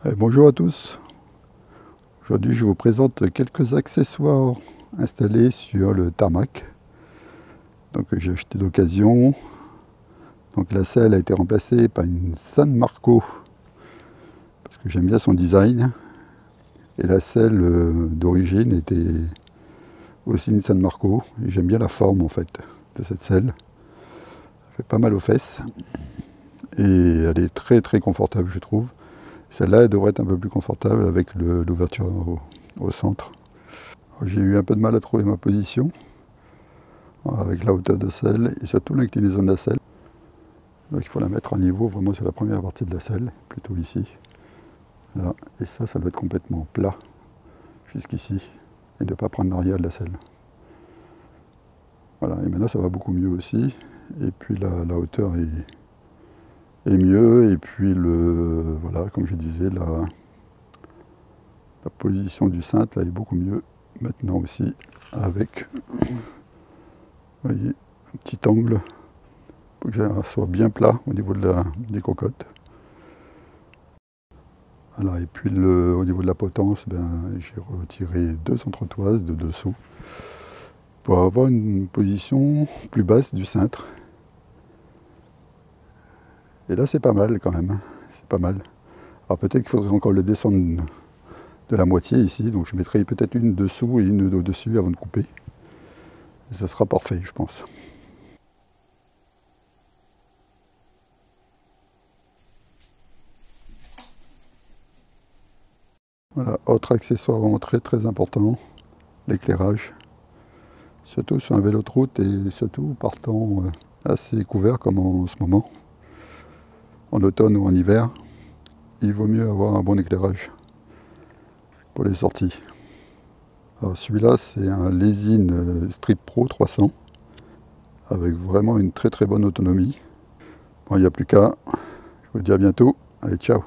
Bonjour à tous. Aujourd'hui, je vous présente quelques accessoires installés sur le tarmac. Donc, j'ai acheté d'occasion. Donc, la selle a été remplacée par une San Marco parce que j'aime bien son design. Et la selle d'origine était aussi une San Marco. Et j'aime bien la forme en fait de cette selle. Ça fait pas mal aux fesses et elle est très très confortable, je trouve. Celle-là, elle devrait être un peu plus confortable avec l'ouverture au centre. J'ai eu un peu de mal à trouver ma position avec la hauteur de selle et surtout l'inclinaison de la selle. Donc il faut la mettre à niveau vraiment sur la première partie de la selle, plutôt ici. Là. Et ça doit être complètement plat jusqu'ici et ne pas prendre l'arrière de la selle. Voilà, et maintenant ça va beaucoup mieux aussi. Et puis la hauteur est mieux. Et puis voilà, comme je disais, la position du cintre là est beaucoup mieux maintenant aussi avec, vous voyez, un petit angle pour que ça soit bien plat au niveau des cocottes. Voilà, et puis au niveau de la potence, j'ai retiré 2 entretoises de dessous pour avoir une position plus basse du cintre. Et là c'est pas mal quand même, c'est pas mal. Alors peut-être qu'il faudrait encore le descendre de la moitié ici, donc je mettrai peut-être une dessous et une au-dessus avant de couper. Et ça sera parfait, je pense. Voilà, autre accessoire vraiment très très important, l'éclairage. Surtout sur un vélo de route et surtout partant assez couvert comme en ce moment. En automne ou en hiver, il vaut mieux avoir un bon éclairage pour les sorties. Alors celui-là c'est un Lesin Street Pro 300 avec vraiment une très très bonne autonomie. Bon, il n'y a plus qu'à, je vous dis à bientôt, allez ciao.